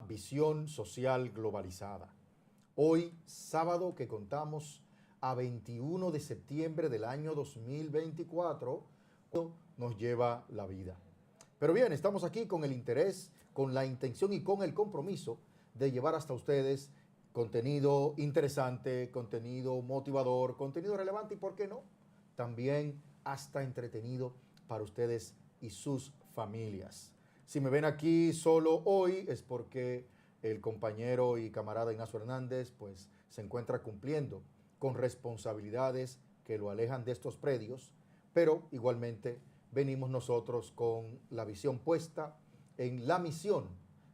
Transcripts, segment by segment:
Visión social globalizada. Hoy, sábado, que contamos a 21 de septiembre del año 2024, nos lleva la vida. Pero bien, estamos aquí con el interés, con la intención y con el compromiso de llevar hasta ustedes contenido interesante, contenido motivador, contenido relevante y, ¿por qué no?, también hasta entretenido para ustedes y sus familias. Si me ven aquí solo hoy es porque el compañero y camarada Ignacio Hernández pues se encuentra cumpliendo con responsabilidades que lo alejan de estos predios, pero igualmente venimos nosotros con la visión puesta en la misión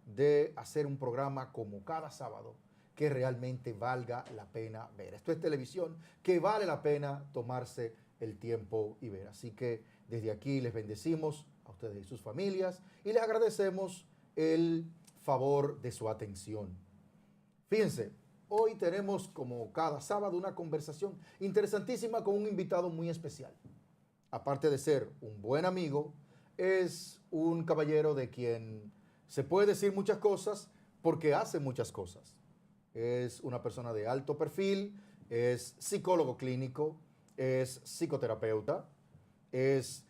de hacer un programa como cada sábado que realmente valga la pena ver. Esto es televisión que vale la pena tomarse el tiempo y ver. Así que desde aquí les bendecimos a ustedes y sus familias y les agradecemos el favor de su atención. Fíjense, hoy tenemos como cada sábado una conversación interesantísima con un invitado muy especial. Aparte de ser un buen amigo, es un caballero de quien se puede decir muchas cosas porque hace muchas cosas. Es una persona de alto perfil, es psicólogo clínico, es psicoterapeuta, es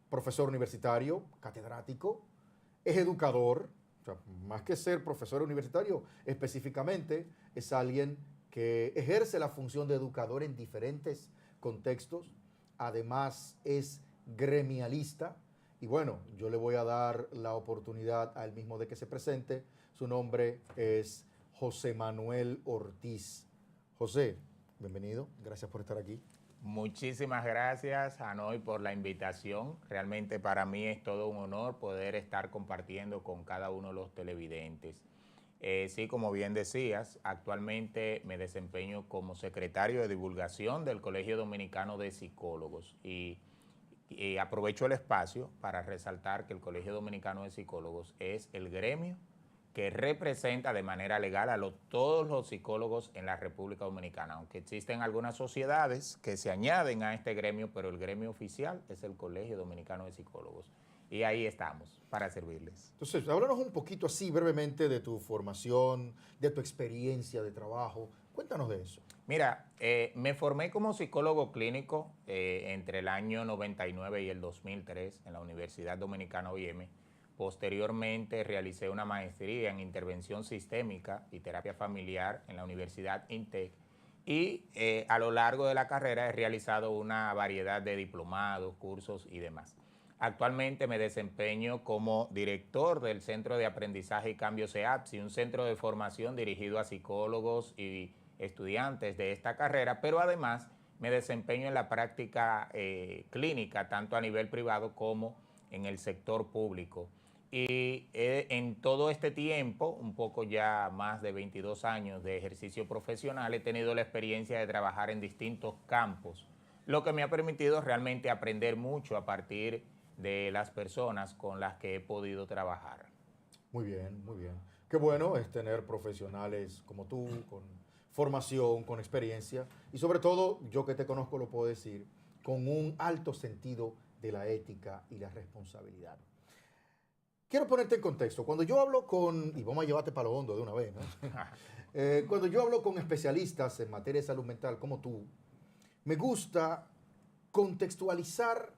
profesor universitario, catedrático, es educador, o sea, más que ser profesor universitario, específicamente es alguien que ejerce la función de educador en diferentes contextos. Además es gremialista y bueno, yo le voy a dar la oportunidad a él mismo de que se presente. Su nombre es José Manuel Ortiz. José, bienvenido, gracias por estar aquí. Muchísimas gracias, Anoy, por la invitación. Realmente para mí es todo un honor poder estar compartiendo con cada uno de los televidentes. Sí, como bien decías, actualmente me desempeño como secretario de divulgación del Colegio Dominicano de Psicólogos y aprovecho el espacio para resaltar que el Colegio Dominicano de Psicólogos es el gremio que representa de manera legal a todos los psicólogos en la República Dominicana, aunque existen algunas sociedades que se añaden a este gremio, pero el gremio oficial es el Colegio Dominicano de Psicólogos. Y ahí estamos, para servirles. Entonces, háblanos un poquito así brevemente de tu formación, de tu experiencia de trabajo. Cuéntanos de eso. Mira, me formé como psicólogo clínico entre el año 99 y el 2003 en la Universidad Dominicana OIM. Posteriormente realicé una maestría en intervención sistémica y terapia familiar en la Universidad INTEC y a lo largo de la carrera he realizado una variedad de diplomados, cursos y demás. Actualmente me desempeño como director del Centro de Aprendizaje y Cambio CEAPSI, un centro de formación dirigido a psicólogos y estudiantes de esta carrera, pero además me desempeño en la práctica clínica, tanto a nivel privado como en el sector público. Y en todo este tiempo, un poco ya más de 22 años de ejercicio profesional, he tenido la experiencia de trabajar en distintos campos, lo que me ha permitido realmente aprender mucho a partir de las personas con las que he podido trabajar. Muy bien, muy bien. Qué bueno es tener profesionales como tú, con formación, con experiencia y sobre todo, yo que te conozco lo puedo decir, con un alto sentido de la ética y la responsabilidad. Quiero ponerte en contexto. Cuando yo hablo con, y vamos a llevarte para lo hondo de una vez, ¿no? Cuando yo hablo con especialistas en materia de salud mental como tú, me gusta contextualizar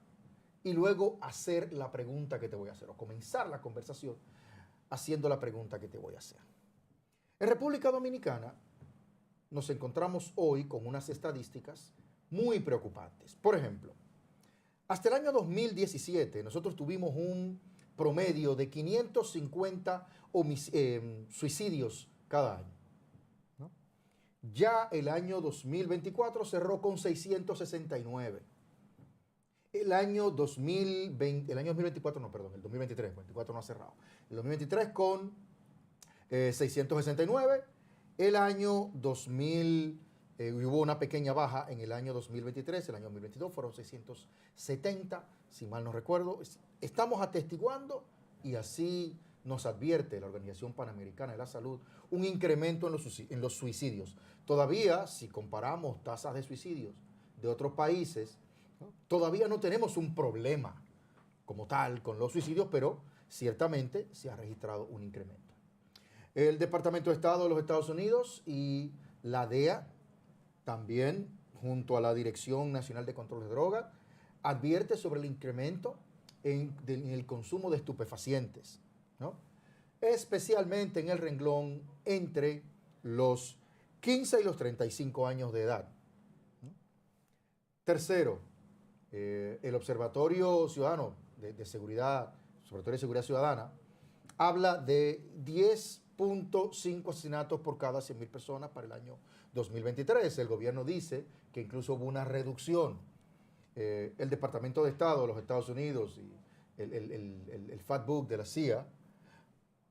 y luego hacer la pregunta que te voy a hacer, o comenzar la conversación haciendo la pregunta que te voy a hacer. En República Dominicana nos encontramos hoy con unas estadísticas muy preocupantes. Por ejemplo, hasta el año 2017 nosotros tuvimos un promedio de 550 suicidios cada año, ¿no? Ya el año 2024 cerró con 669. El año 2020, el año 2024, no, perdón, el 2023, el 2024 no ha cerrado. El 2023 con 669. El año 2000, hubo una pequeña baja en el año 2023, el año 2022 fueron 670, si mal no recuerdo. Estamos atestiguando, y así nos advierte la Organización Panamericana de la Salud, un incremento en los suicidios. Todavía, si comparamos tasas de suicidios de otros países, ¿no?, todavía no tenemos un problema como tal con los suicidios, pero ciertamente se ha registrado un incremento. El Departamento de Estado de los Estados Unidos y la DEA, también junto a la Dirección Nacional de Control de Drogas, advierte sobre el incremento en el consumo de estupefacientes, ¿no? Especialmente en el renglón entre los 15 y los 35 años de edad, ¿no? Tercero, el Observatorio Ciudadano de Seguridad, Observatorio de Seguridad Ciudadana, habla de 10.5 asesinatos por cada 100.000 personas para el año 2023. El gobierno dice que incluso hubo una reducción. El Departamento de Estado de los Estados Unidos y el Fact Book de la CIA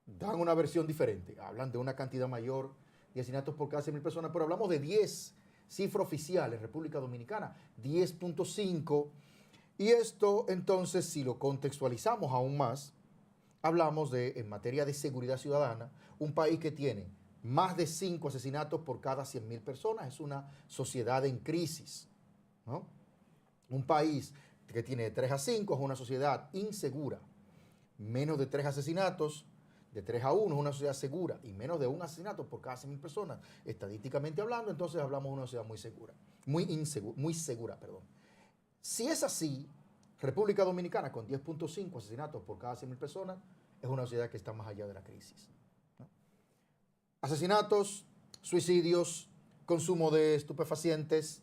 dan una versión diferente. Hablan de una cantidad mayor de asesinatos por cada 100.000 personas, pero hablamos de 10, cifra oficial en República Dominicana, 10.5. Y esto, entonces, si lo contextualizamos aún más, hablamos de, en materia de seguridad ciudadana, un país que tiene más de 5 asesinatos por cada 100.000 personas. Es una sociedad en crisis, ¿no? Un país que tiene de 3 a 5 es una sociedad insegura. Menos de 3 asesinatos, de 3 a 1 es una sociedad segura. Y menos de 1 asesinato por cada 100.000 personas, estadísticamente hablando, entonces hablamos de una sociedad muy segura. Muy segura, perdón. Si es así, República Dominicana con 10.5 asesinatos por cada 100.000 personas es una sociedad que está más allá de la crisis, ¿no? Asesinatos, suicidios, consumo de estupefacientes,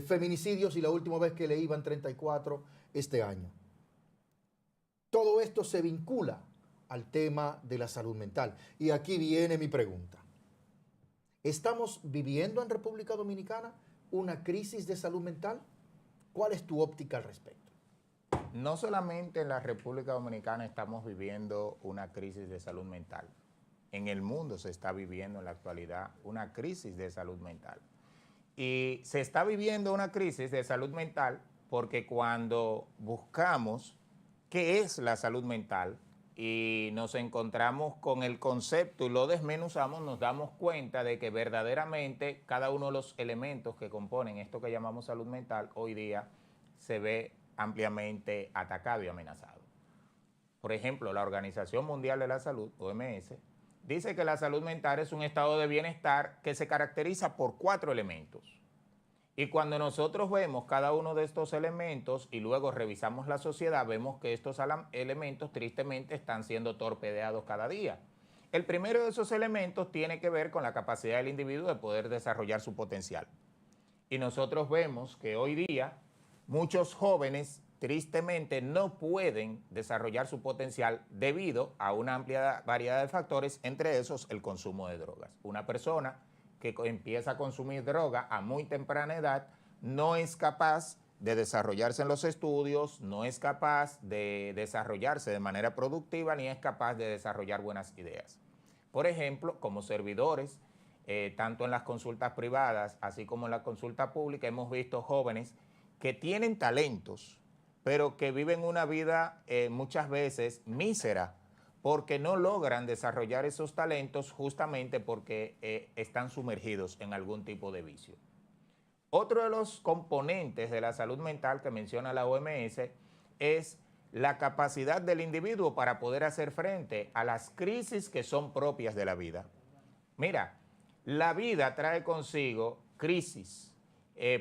feminicidios, y la última vez que leí iban 34 este año. Todo esto se vincula al tema de la salud mental. Y aquí viene mi pregunta. ¿Estamos viviendo en República Dominicana una crisis de salud mental? ¿Cuál es tu óptica al respecto? No solamente en la República Dominicana estamos viviendo una crisis de salud mental. En el mundo se está viviendo en la actualidad una crisis de salud mental. Y se está viviendo una crisis de salud mental porque cuando buscamos qué es la salud mental y nos encontramos con el concepto y lo desmenuzamos, nos damos cuenta de que verdaderamente cada uno de los elementos que componen esto que llamamos salud mental hoy día se ve ampliamente atacado y amenazado. Por ejemplo, la Organización Mundial de la Salud, OMS, dice que la salud mental es un estado de bienestar que se caracteriza por 4 elementos. Y cuando nosotros vemos cada uno de estos elementos y luego revisamos la sociedad, vemos que estos elementos tristemente están siendo torpedeados cada día. El primero de esos elementos tiene que ver con la capacidad del individuo de poder desarrollar su potencial. Y nosotros vemos que hoy día muchos jóvenes tristemente no pueden desarrollar su potencial debido a una amplia variedad de factores, entre esos el consumo de drogas. Una persona que empieza a consumir droga a muy temprana edad no es capaz de desarrollarse en los estudios, no es capaz de desarrollarse de manera productiva, ni es capaz de desarrollar buenas ideas. Por ejemplo, como servidores, tanto en las consultas privadas, así como en la consulta pública, hemos visto jóvenes que tienen talentos, pero que viven una vida muchas veces mísera, porque no logran desarrollar esos talentos justamente porque están sumergidos en algún tipo de vicio. Otro de los componentes de la salud mental que menciona la OMS es la capacidad del individuo para poder hacer frente a las crisis que son propias de la vida. Mira, la vida trae consigo crisis.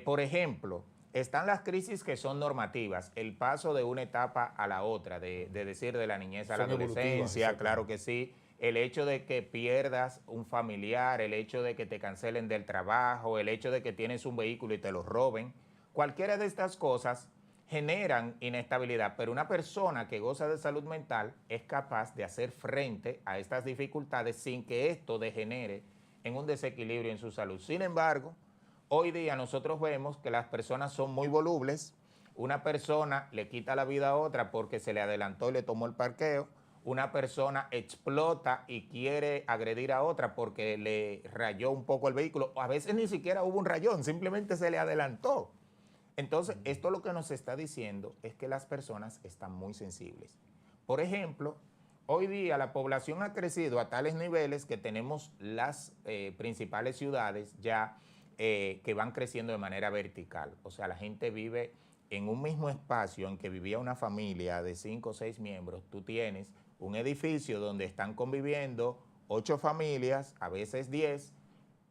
Por ejemplo, están las crisis que son normativas, el paso de una etapa a la otra, de decir de la niñez a la adolescencia, claro que sí, el hecho de que pierdas un familiar, el hecho de que te cancelen del trabajo, el hecho de que tienes un vehículo y te lo roben, cualquiera de estas cosas generan inestabilidad, pero una persona que goza de salud mental es capaz de hacer frente a estas dificultades sin que esto degenere en un desequilibrio en su salud. Sin embargo, hoy día nosotros vemos que las personas son muy volubles. Una persona le quita la vida a otra porque se le adelantó y le tomó el parqueo. Una persona explota y quiere agredir a otra porque le rayó un poco el vehículo. A veces ni siquiera hubo un rayón, simplemente se le adelantó. Entonces, esto lo que nos está diciendo es que las personas están muy sensibles. Por ejemplo, hoy día la población ha crecido a tales niveles que tenemos las principales ciudades ya que van creciendo de manera vertical. O sea, la gente vive en un mismo espacio en que vivía una familia de 5 o 6 miembros. Tú tienes un edificio donde están conviviendo 8 familias, a veces 10,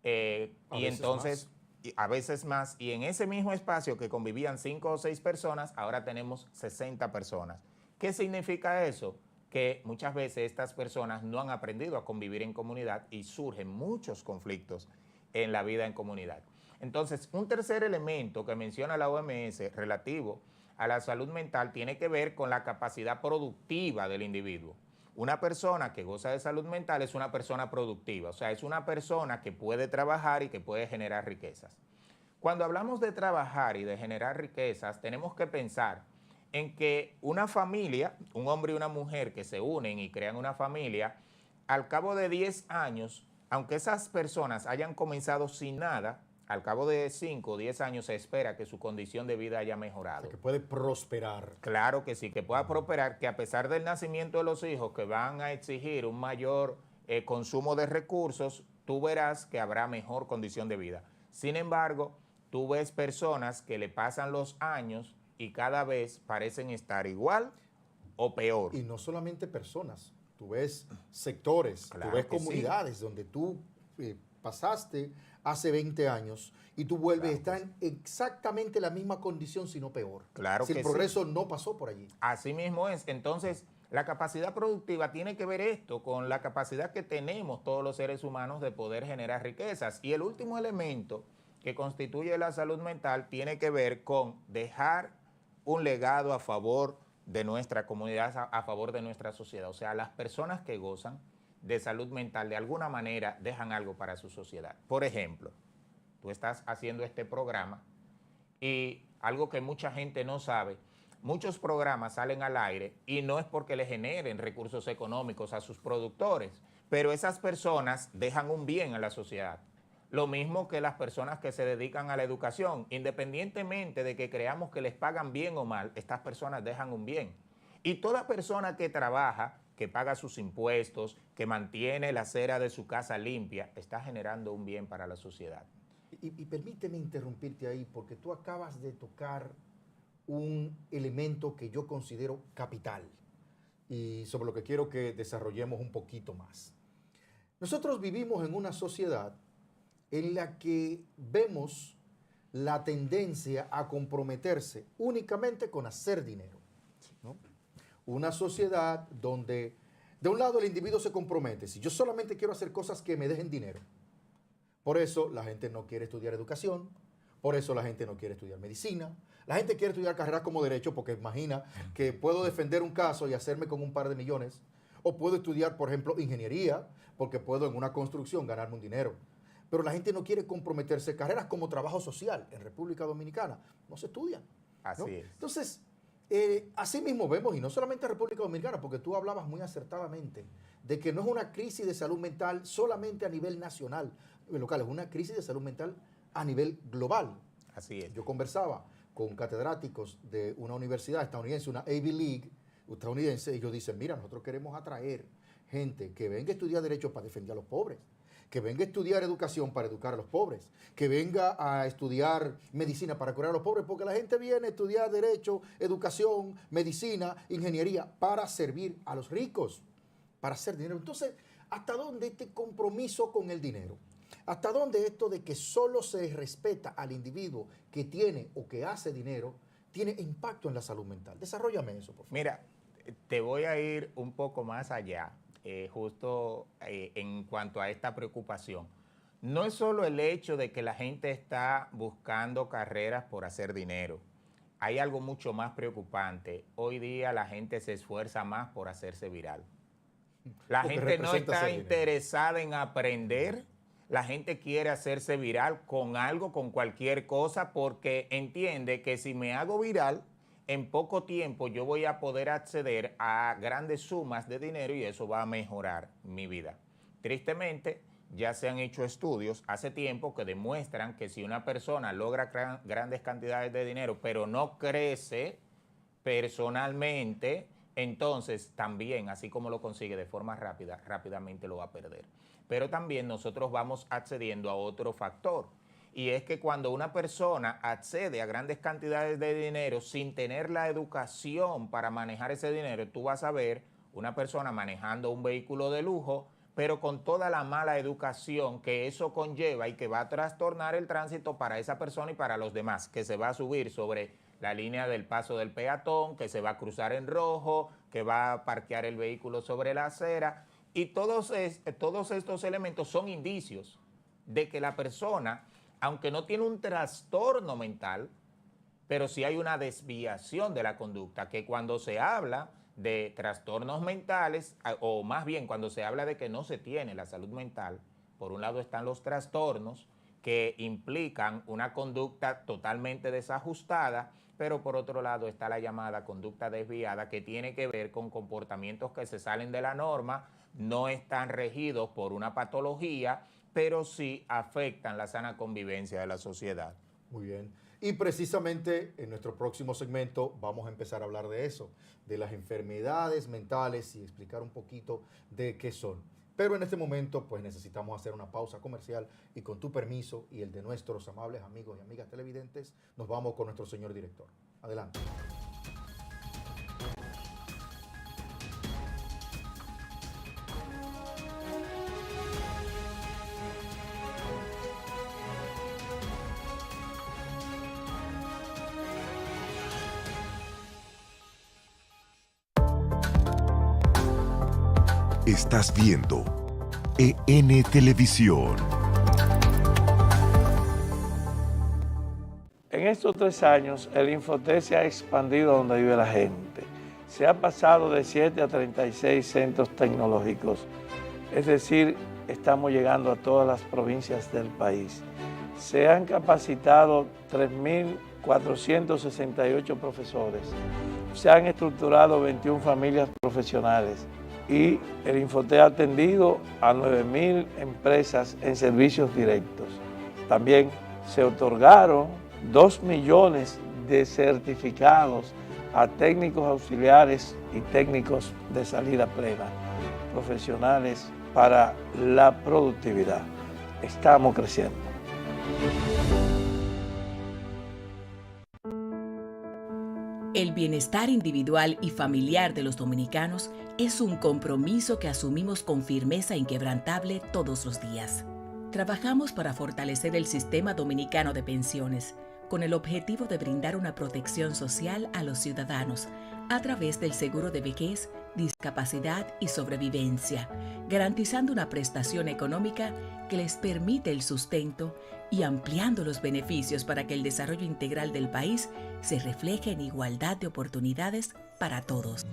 y entonces a veces más, y en ese mismo espacio que convivían 5 o 6 personas, ahora tenemos 60 personas. ¿Qué significa eso? Que muchas veces estas personas no han aprendido a convivir en comunidad y surgen muchos conflictos en la vida en comunidad. Entonces, un tercer elemento que menciona la OMS relativo a la salud mental tiene que ver con la capacidad productiva del individuo. Una persona que goza de salud mental es una persona productiva, o sea, es una persona que puede trabajar y que puede generar riquezas. Cuando hablamos de trabajar y de generar riquezas, tenemos que pensar en que una familia, un hombre y una mujer que se unen y crean una familia, al cabo de 10 años, aunque esas personas hayan comenzado sin nada, al cabo de 5 o 10 años se espera que su condición de vida haya mejorado. O sea, que puede prosperar. Claro que sí, que pueda prosperar, que a pesar del nacimiento de los hijos que van a exigir un mayor consumo de recursos, tú verás que habrá mejor condición de vida. Sin embargo, tú ves personas que le pasan los años y cada vez parecen estar igual o peor. Y no solamente personas, tú ves sectores, Claro, tú ves comunidades donde tú pasaste hace 20 años y tú vuelves a estar en exactamente la misma condición, si no peor. Claro si que el progreso no pasó por allí. Así mismo es. Entonces, la capacidad productiva tiene que ver esto con la capacidad que tenemos todos los seres humanos de poder generar riquezas. Y el último elemento que constituye la salud mental tiene que ver con dejar un legado a favor de nuestra comunidad, a favor de nuestra sociedad. O sea, las personas que gozan de salud mental de alguna manera dejan algo para su sociedad. Por ejemplo, tú estás haciendo este programa y algo que mucha gente no sabe, muchos programas salen al aire y no es porque le generen recursos económicos a sus productores, pero esas personas dejan un bien a la sociedad. Lo mismo que las personas que se dedican a la educación, independientemente de que creamos que les pagan bien o mal, estas personas dejan un bien. Y toda persona que trabaja, que paga sus impuestos, que mantiene la acera de su casa limpia, está generando un bien para la sociedad. Y permíteme interrumpirte ahí, porque tú acabas de tocar un elemento que yo considero capital y sobre lo que quiero que desarrollemos un poquito más. Nosotros vivimos en una sociedad en la que vemos la tendencia a comprometerse únicamente con hacer dinero, ¿no? Una sociedad donde, de un lado, el individuo se compromete. Si yo solamente quiero hacer cosas que me dejen dinero, por eso la gente no quiere estudiar educación, por eso la gente no quiere estudiar medicina, la gente quiere estudiar carreras como derecho porque imagina que puedo defender un caso y hacerme con un par de millones, o puedo estudiar, por ejemplo, ingeniería porque puedo en una construcción ganarme un dinero. Pero la gente no quiere comprometerse. Carreras como trabajo social en República Dominicana no se estudian, ¿no? Así es. Entonces, así mismo vemos, y no solamente en República Dominicana, porque tú hablabas muy acertadamente de que no es una crisis de salud mental solamente a nivel nacional, local, es una crisis de salud mental a nivel global. Así es. Yo conversaba con catedráticos de una universidad estadounidense, una Ivy League estadounidense, y ellos dicen, mira, nosotros queremos atraer gente que venga a estudiar derecho para defender a los pobres, que venga a estudiar educación para educar a los pobres, que venga a estudiar medicina para curar a los pobres, porque la gente viene a estudiar derecho, educación, medicina, ingeniería, para servir a los ricos, para hacer dinero. Entonces, ¿hasta dónde este compromiso con el dinero? ¿Hasta dónde esto de que solo se respeta al individuo que tiene o que hace dinero tiene impacto en la salud mental? Desarróllame eso, por favor. Mira, te voy a ir un poco más allá. Justo en cuanto a esta preocupación. No es solo el hecho de que la gente está buscando carreras por hacer dinero. Hay algo mucho más preocupante. Hoy día la gente se esfuerza más por hacerse viral. La gente no está interesada en aprender. La gente quiere hacerse viral con algo, con cualquier cosa, porque entiende que si me hago viral, en poco tiempo yo voy a poder acceder a grandes sumas de dinero y eso va a mejorar mi vida. Tristemente, ya se han hecho estudios hace tiempo que demuestran que si una persona logra grandes cantidades de dinero, pero no crece personalmente, entonces también, así como lo consigue de forma rápida, rápidamente lo va a perder. Pero también nosotros vamos accediendo a otro factor. Y es que cuando una persona accede a grandes cantidades de dinero sin tener la educación para manejar ese dinero, tú vas a ver una persona manejando un vehículo de lujo, pero con toda la mala educación que eso conlleva y que va a trastornar el tránsito para esa persona y para los demás, que se va a subir sobre la línea del paso del peatón, que se va a cruzar en rojo, que va a parquear el vehículo sobre la acera, y todos estos elementos son indicios de que la persona, aunque no tiene un trastorno mental, pero sí hay una desviación de la conducta, que cuando se habla de trastornos mentales, o más bien cuando se habla de que no se tiene la salud mental, por un lado están los trastornos que implican una conducta totalmente desajustada, pero por otro lado está la llamada conducta desviada, que tiene que ver con comportamientos que se salen de la norma, no están regidos por una patología, pero sí afectan la sana convivencia de la sociedad. Muy bien. Y precisamente en nuestro próximo segmento vamos a empezar a hablar de eso, de las enfermedades mentales y explicar un poquito de qué son. Pero en este momento pues necesitamos hacer una pausa comercial y con tu permiso y el de nuestros amables amigos y amigas televidentes, nos vamos con nuestro señor director. Adelante. Estás viendo EN Televisión. En estos 3 años, el Infoté se ha expandido donde vive la gente. Se ha pasado de 7 a 36 centros tecnológicos. Es decir, estamos llegando a todas las provincias del país. Se han capacitado 3.468 profesores. Se han estructurado 21 familias profesionales. Y el Infoté ha atendido a 9.000 empresas en servicios directos. También se otorgaron 2 millones de certificados a técnicos auxiliares y técnicos de salida plena, profesionales para la productividad. Estamos creciendo. El bienestar individual y familiar de los dominicanos es un compromiso que asumimos con firmeza inquebrantable todos los días. Trabajamos para fortalecer el sistema dominicano de pensiones, con el objetivo de brindar una protección social a los ciudadanos a través del seguro de vejez, discapacidad y sobrevivencia, garantizando una prestación económica que les permite el sustento y ampliando los beneficios para que el desarrollo integral del país se refleje en igualdad de oportunidades para todos.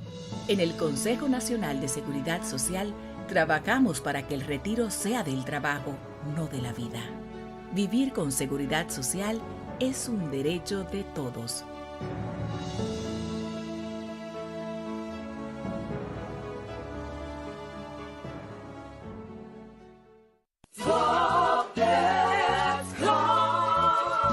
En el Consejo Nacional de Seguridad Social trabajamos para que el retiro sea del trabajo, no de la vida. Vivir con seguridad social es un derecho de todos.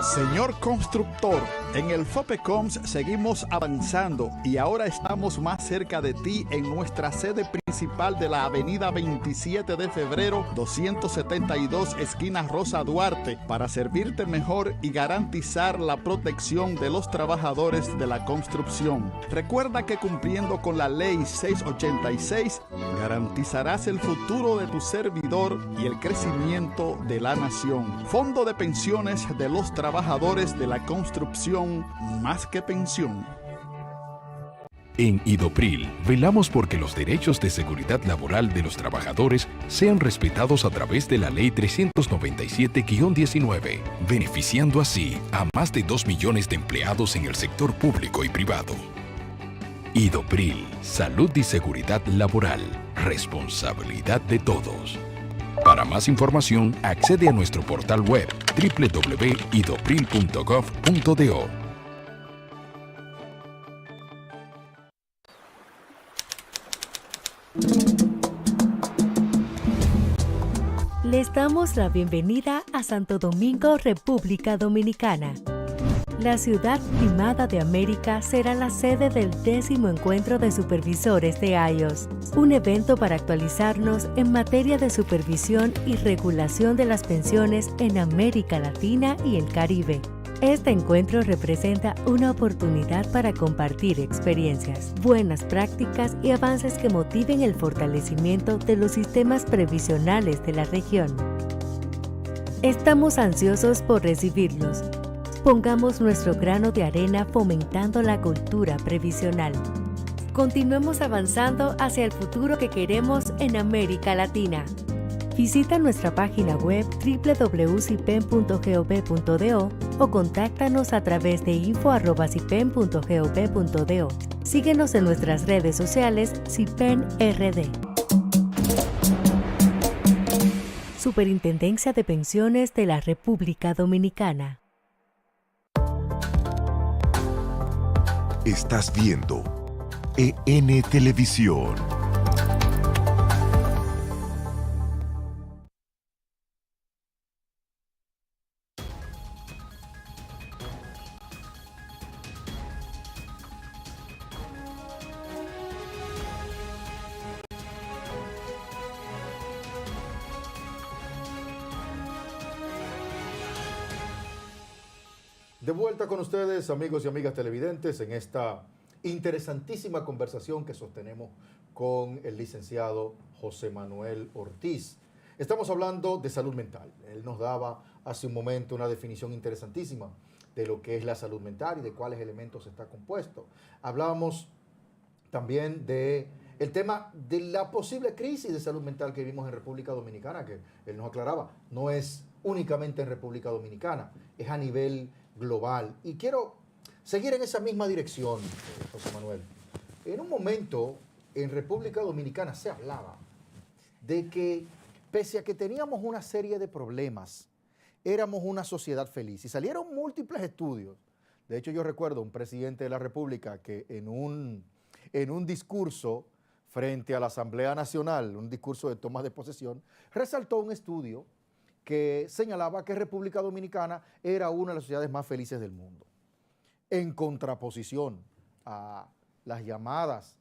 Señor constructor, en el FOPECOMS seguimos avanzando y ahora estamos más cerca de ti en nuestra sede principal de la avenida 27 de febrero 272 esquina Rosa Duarte para servirte mejor y garantizar la protección de los trabajadores de la construcción. Recuerda que cumpliendo con la ley 686 garantizarás el futuro de tu servidor y el crecimiento de la nación. Fondo de pensiones de los trabajadores de la construcción, más que pensión. En Idopril, velamos porque los derechos de seguridad laboral de los trabajadores sean respetados a través de la Ley 397-19, beneficiando así a más de 2 millones de empleados en el sector público y privado. Idopril, salud y seguridad laboral, responsabilidad de todos. Para más información, accede a nuestro portal web www.idopril.gov.do. Les damos la bienvenida a Santo Domingo, República Dominicana. La ciudad primada de América será la sede del 10º Encuentro de Supervisores de IOS, un evento para actualizarnos en materia de supervisión y regulación de las pensiones en América Latina y el Caribe. Este encuentro representa una oportunidad para compartir experiencias, buenas prácticas y avances que motiven el fortalecimiento de los sistemas previsionales de la región. Estamos ansiosos por recibirlos. Pongamos nuestro grano de arena fomentando la cultura previsional. Continuemos avanzando hacia el futuro que queremos en América Latina. Visita nuestra página web www.cipen.gov.do o contáctanos a través de info@cipen.gov.do. Síguenos en nuestras redes sociales CIPEN RD. Superintendencia de Pensiones de la República Dominicana. Estás viendo EN Televisión. De vuelta con ustedes, amigos y amigas televidentes, en esta interesantísima conversación que sostenemos con el licenciado José Manuel Ortiz. Estamos hablando de salud mental. Él nos daba hace un momento una definición interesantísima de lo que es la salud mental y de cuáles elementos está compuesto. Hablábamos también de el tema de la posible crisis de salud mental que vivimos en República Dominicana, que él nos aclaraba, no es únicamente en República Dominicana, es a nivel global. Y quiero seguir en esa misma dirección, José Manuel. En un momento, en República Dominicana se hablaba de que, pese a que teníamos una serie de problemas, éramos una sociedad feliz. Y salieron múltiples estudios. De hecho, yo recuerdo un presidente de la República que en un discurso frente a la Asamblea Nacional, un discurso de toma de posesión, resaltó un estudio que señalaba que República Dominicana era una de las sociedades más felices del mundo, en contraposición a las llamadas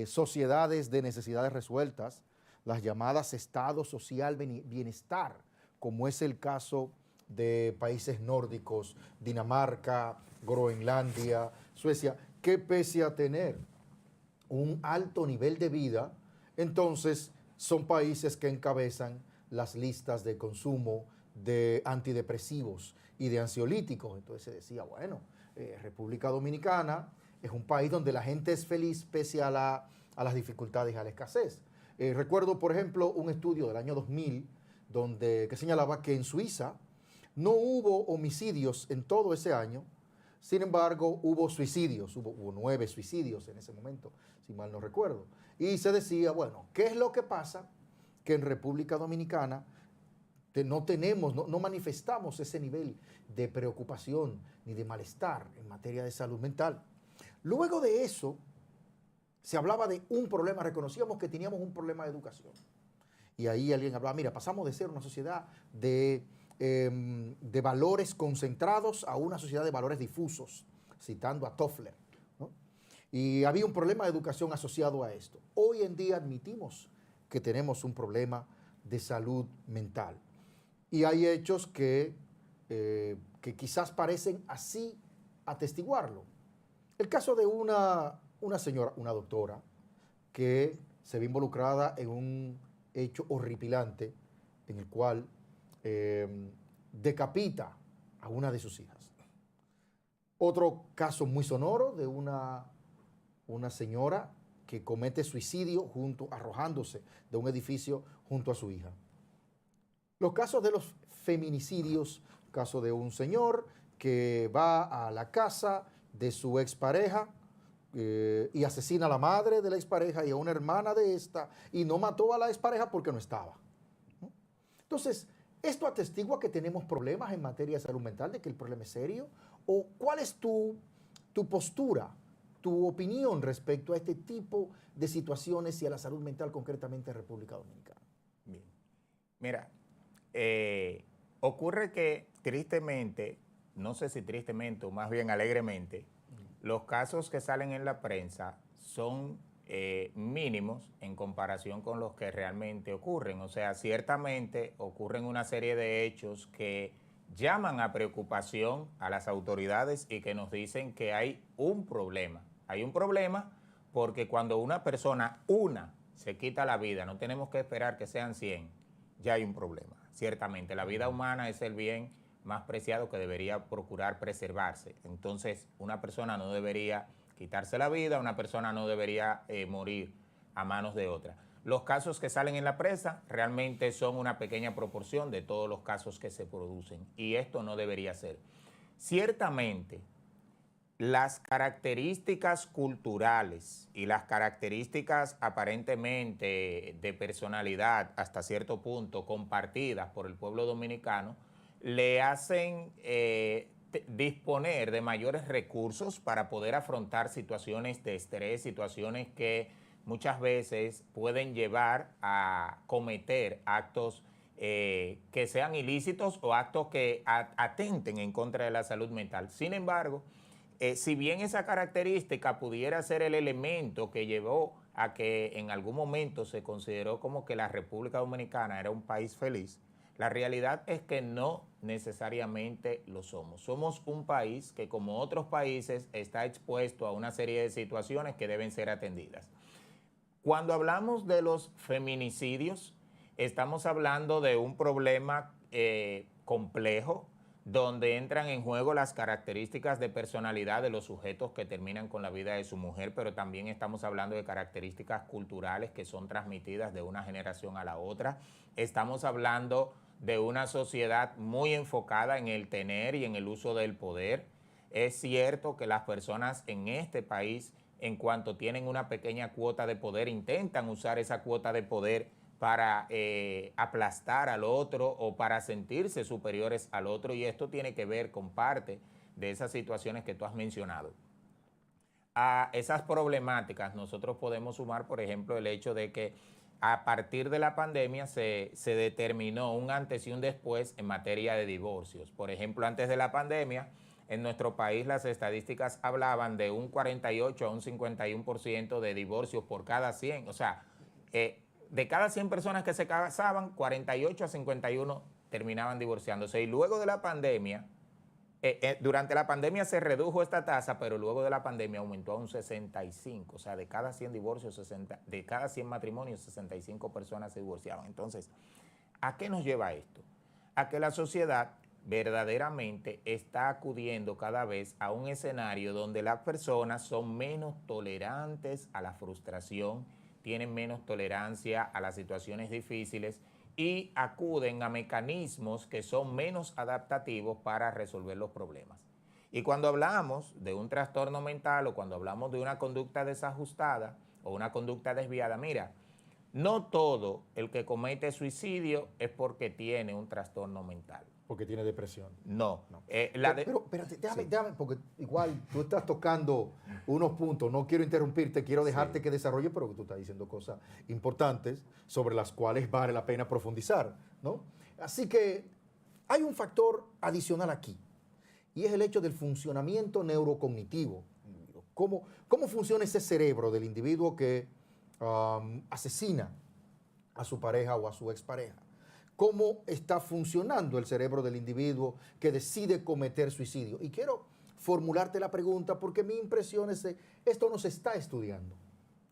sociedades de necesidades resueltas, las llamadas estado social bienestar, como es el caso de países nórdicos, Dinamarca, Groenlandia, Suecia, que pese a tener un alto nivel de vida, entonces son países que encabezan las listas de consumo de antidepresivos y de ansiolíticos. Entonces se decía, bueno, República Dominicana es un país donde la gente es feliz pese a las dificultades y a la escasez. Recuerdo, por ejemplo, un estudio del año 2000 que señalaba que en Suiza no hubo homicidios en todo ese año, sin embargo hubo suicidios, hubo 9 suicidios en ese momento, si mal no recuerdo. Y se decía, bueno, ¿qué es lo que pasa? Que en República Dominicana no manifestamos ese nivel de preocupación ni de malestar en materia de salud mental. Luego de eso, se hablaba de un problema, reconocíamos que teníamos un problema de educación. Y ahí alguien hablaba, mira, pasamos de ser una sociedad de valores concentrados a una sociedad de valores difusos, citando a Toffler, ¿no? Y había un problema de educación asociado a esto. Hoy en día admitimos que tenemos un problema de salud mental. Y hay hechos que quizás parecen así atestiguarlo. El caso de una señora, una doctora, que se ve involucrada en un hecho horripilante en el cual decapita a una de sus hijas. Otro caso muy sonoro de una señora que comete suicidio arrojándose de un edificio junto a su hija. Los casos de los feminicidios, caso de un señor que va a la casa de su expareja y asesina a la madre de la expareja y a una hermana de esta y no mató a la expareja porque no estaba. Entonces, ¿esto atestigua que tenemos problemas en materia de salud mental, de que el problema es serio? ¿O cuál es tu postura, tu opinión respecto a este tipo de situaciones y a la salud mental concretamente en República Dominicana? Bien. Mira, ocurre que tristemente, no sé si tristemente o más bien alegremente, los casos que salen en la prensa son mínimos en comparación con los que realmente ocurren. O sea, ciertamente ocurren una serie de hechos que llaman a preocupación a las autoridades y que nos dicen que hay un problema. Hay un problema porque cuando una persona, se quita la vida, no tenemos que esperar que sean 100, ya hay un problema. Ciertamente, la vida humana es el bien más preciado que debería procurar preservarse. Entonces, una persona no debería quitarse la vida, una persona no debería morir a manos de otra. Los casos que salen en la prensa realmente son una pequeña proporción de todos los casos que se producen y esto no debería ser. Ciertamente, las características culturales y las características aparentemente de personalidad hasta cierto punto compartidas por el pueblo dominicano le hacen disponer de mayores recursos para poder afrontar situaciones de estrés, situaciones que muchas veces pueden llevar a cometer actos que sean ilícitos o actos que atenten en contra de la salud mental. Sin embargo, si bien esa característica pudiera ser el elemento que llevó a que en algún momento se consideró como que la República Dominicana era un país feliz, la realidad es que no necesariamente lo somos. Somos un país que, como otros países, está expuesto a una serie de situaciones que deben ser atendidas. Cuando hablamos de los feminicidios, estamos hablando de un problema complejo, donde entran en juego las características de personalidad de los sujetos que terminan con la vida de su mujer, pero también estamos hablando de características culturales que son transmitidas de una generación a la otra. Estamos hablando de una sociedad muy enfocada en el tener y en el uso del poder. Es cierto que las personas en este país, en cuanto tienen una pequeña cuota de poder, intentan usar esa cuota de poder para aplastar al otro o para sentirse superiores al otro, y esto tiene que ver con parte de esas situaciones que tú has mencionado. A esas problemáticas nosotros podemos sumar, por ejemplo, el hecho de que a partir de la pandemia se determinó un antes y un después en materia de divorcios. Por ejemplo, antes de la pandemia, en nuestro país las estadísticas hablaban de un 48 a un 51% de divorcios por cada 100, o sea, de cada 100 personas que se casaban, 48 a 51 terminaban divorciándose. Y luego de la pandemia, durante la pandemia se redujo esta tasa, pero luego de la pandemia aumentó a un 65. O sea, de cada 100 divorcios, de cada 100 matrimonios, 65 personas se divorciaban. Entonces, ¿a qué nos lleva esto? A que la sociedad verdaderamente está acudiendo cada vez a un escenario donde las personas son menos tolerantes a la frustración, tienen menos tolerancia a las situaciones difíciles y acuden a mecanismos que son menos adaptativos para resolver los problemas. Y cuando hablamos de un trastorno mental o cuando hablamos de una conducta desajustada o una conducta desviada, mira, no todo el que comete suicidio es porque tiene un trastorno mental. Porque tiene depresión. No. Pero déjame, porque igual tú estás tocando unos puntos, no quiero interrumpirte, quiero dejarte que desarrolle, pero que tú estás diciendo cosas importantes sobre las cuales vale la pena profundizar, ¿no? Así que hay un factor adicional aquí, y es el hecho del funcionamiento neurocognitivo. ¿Cómo funciona ese cerebro del individuo que asesina a su pareja o a su expareja? ¿Cómo está funcionando el cerebro del individuo que decide cometer suicidio? Y quiero formularte la pregunta porque mi impresión es que esto no se está estudiando,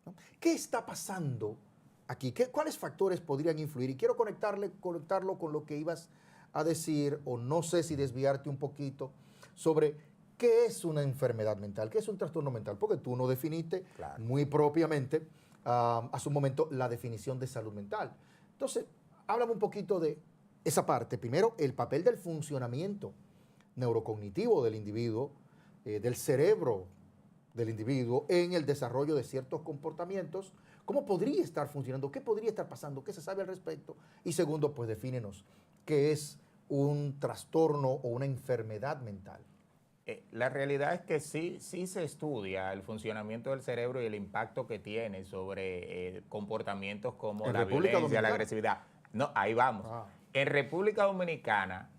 ¿no? ¿Qué está pasando aquí? ¿Cuáles factores podrían influir? Y quiero conectarlo con lo que ibas a decir, o no sé si desviarte un poquito, sobre qué es una enfermedad mental, qué es un trastorno mental, porque tú no definiste muy propiamente hace un momento la definición de salud mental. Entonces, háblame un poquito de esa parte. Primero, el papel del funcionamiento neurocognitivo del individuo, del cerebro del individuo en el desarrollo de ciertos comportamientos. ¿Cómo podría estar funcionando? ¿Qué podría estar pasando? ¿Qué se sabe al respecto? Y segundo, pues defínenos qué es un trastorno o una enfermedad mental. La realidad es que sí se estudia el funcionamiento del cerebro y el impacto que tiene sobre comportamientos como la violencia, la agresividad. No, ahí vamos. En República Dominicana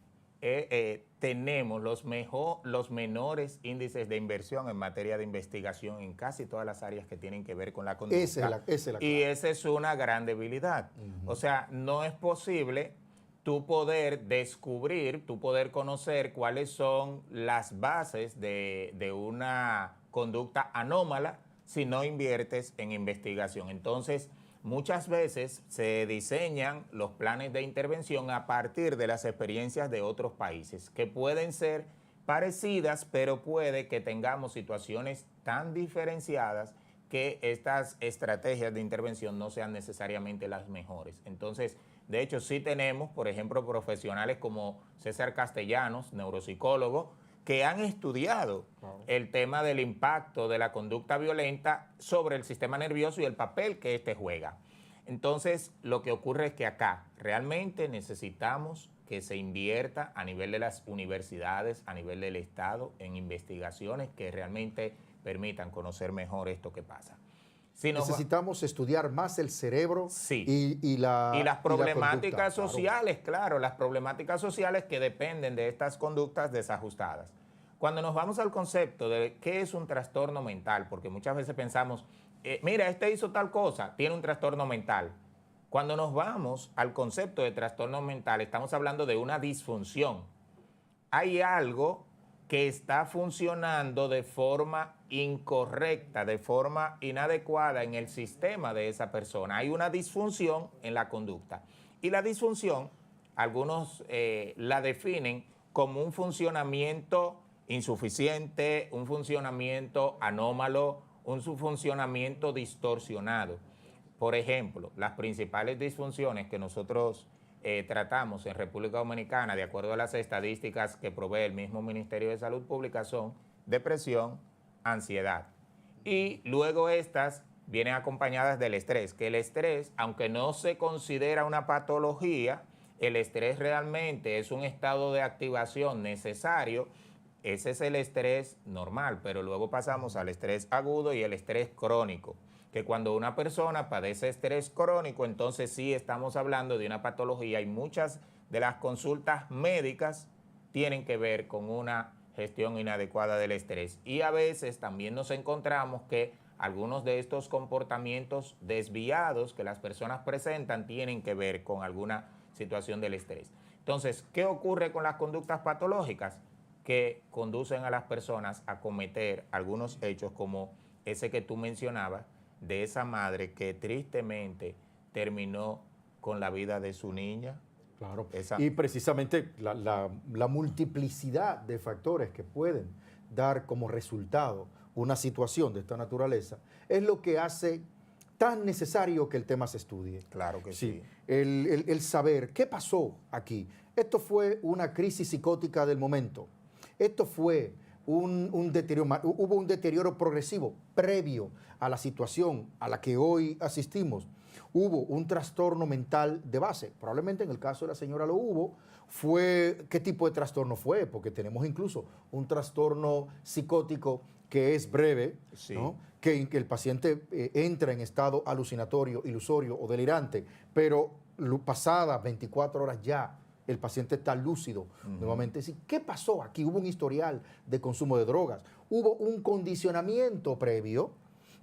tenemos los menores índices de inversión en materia de investigación en casi todas las áreas que tienen que ver con la conducta. Y esa es una gran debilidad. O sea, no es posible tú poder descubrir, tú poder conocer cuáles son las bases de una conducta anómala si no inviertes en investigación. Entonces, muchas veces se diseñan los planes de intervención a partir de las experiencias de otros países, que pueden ser parecidas, pero puede que tengamos situaciones tan diferenciadas que estas estrategias de intervención no sean necesariamente las mejores. Entonces, de hecho, sí tenemos, por ejemplo, profesionales como César Castellanos, neuropsicólogo, que han estudiado el tema del impacto de la conducta violenta sobre el sistema nervioso y el papel que éste juega. Entonces, lo que ocurre es que acá realmente necesitamos que se invierta a nivel de las universidades, a nivel del Estado, en investigaciones que realmente permitan conocer mejor esto que pasa. Si necesitamos estudiar más el cerebro y las problemáticas conducta, sociales, claro, las problemáticas sociales que dependen de estas conductas desajustadas. Cuando nos vamos al concepto de qué es un trastorno mental, porque muchas veces pensamos, mira, este hizo tal cosa, tiene un trastorno mental. Cuando nos vamos al concepto de trastorno mental, estamos hablando de una disfunción. Hay algo que está funcionando de forma incorrecta, de forma inadecuada en el sistema de esa persona. Hay una disfunción en la conducta. Y la disfunción, algunos la definen como un funcionamiento insuficiente, un funcionamiento anómalo, un funcionamiento distorsionado. Por ejemplo, las principales disfunciones que nosotros tratamos en República Dominicana, de acuerdo a las estadísticas que provee el mismo Ministerio de Salud Pública, son depresión, ansiedad. Y luego estas vienen acompañadas del estrés, que el estrés, aunque no se considera una patología, el estrés realmente es un estado de activación necesario. Ese es el estrés normal, pero luego pasamos al estrés agudo y el estrés crónico, que cuando una persona padece estrés crónico, entonces sí estamos hablando de una patología y muchas de las consultas médicas tienen que ver con una gestión inadecuada del estrés. Y a veces también nos encontramos que algunos de estos comportamientos desviados que las personas presentan tienen que ver con alguna situación del estrés. Entonces, ¿qué ocurre con las conductas patológicas? Que conducen a las personas a cometer algunos hechos como ese que tú mencionabas, de esa madre que tristemente terminó con la vida de su niña. Claro, y precisamente la multiplicidad de factores que pueden dar como resultado una situación de esta naturaleza es lo que hace tan necesario que el tema se estudie. Claro que sí. El saber qué pasó aquí. Esto fue una crisis psicótica del momento. Esto fue un deterioro, hubo un deterioro progresivo previo a la situación a la que hoy asistimos. Hubo un trastorno mental de base. Probablemente en el caso de la señora lo hubo. ¿Qué tipo de trastorno fue? Porque tenemos incluso un trastorno psicótico que es breve, sí, ¿no? Que el paciente entra en estado alucinatorio, ilusorio o delirante, pero pasadas 24 horas ya el paciente está lúcido nuevamente. ¿Qué pasó aquí? Hubo un historial de consumo de drogas, hubo un condicionamiento previo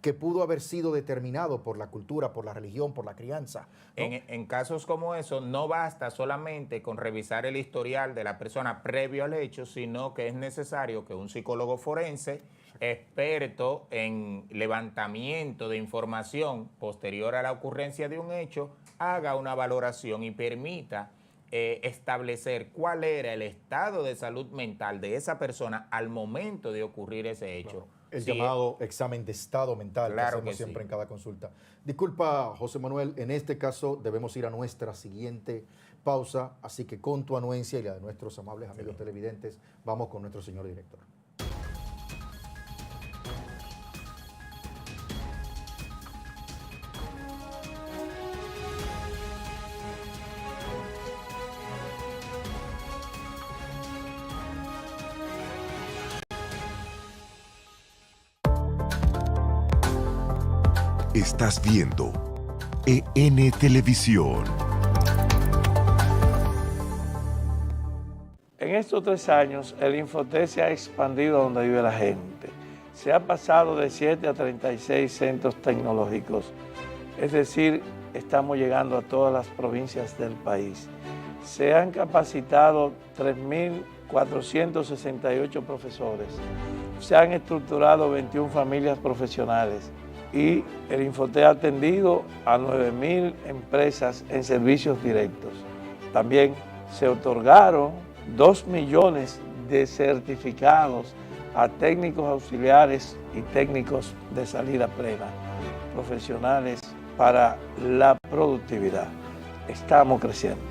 que pudo haber sido determinado por la cultura, por la religión, por la crianza, ¿no? En casos como eso, no basta solamente con revisar el historial de la persona previo al hecho, sino que es necesario que un psicólogo forense, experto en levantamiento de información posterior a la ocurrencia de un hecho, haga una valoración y permita establecer cuál era el estado de salud mental de esa persona al momento de ocurrir ese hecho. Claro. El llamado examen de estado mental, claro, que hacemos siempre en cada consulta. Disculpa, José Manuel, en este caso debemos ir a nuestra siguiente pausa, así que con tu anuencia y la de nuestros amables amigos televidentes, vamos con nuestro señor director. Estás viendo EN Televisión. En estos 3 años, el Infoté se ha expandido a donde vive la gente. Se ha pasado de 7 a 36 centros tecnológicos. Es decir, estamos llegando a todas las provincias del país. Se han capacitado 3.468 profesores. Se han estructurado 21 familias profesionales y el Infoté ha atendido a 9.000 empresas en servicios directos. También se otorgaron 2 millones de certificados a técnicos auxiliares y técnicos de salida plena, profesionales para la productividad. Estamos creciendo.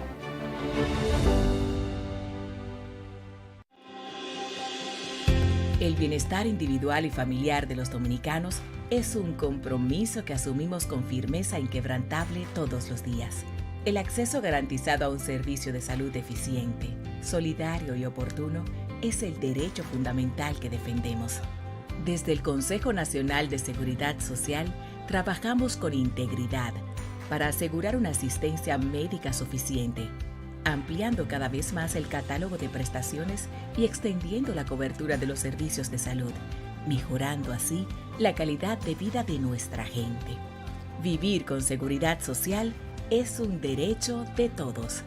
El bienestar individual y familiar de los dominicanos es un compromiso que asumimos con firmeza inquebrantable todos los días. El acceso garantizado a un servicio de salud eficiente, solidario y oportuno es el derecho fundamental que defendemos. Desde el Consejo Nacional de Seguridad Social, trabajamos con integridad para asegurar una asistencia médica suficiente, ampliando cada vez más el catálogo de prestaciones y extendiendo la cobertura de los servicios de salud, mejorando así la calidad de vida de nuestra gente. Vivir con seguridad social es un derecho de todos.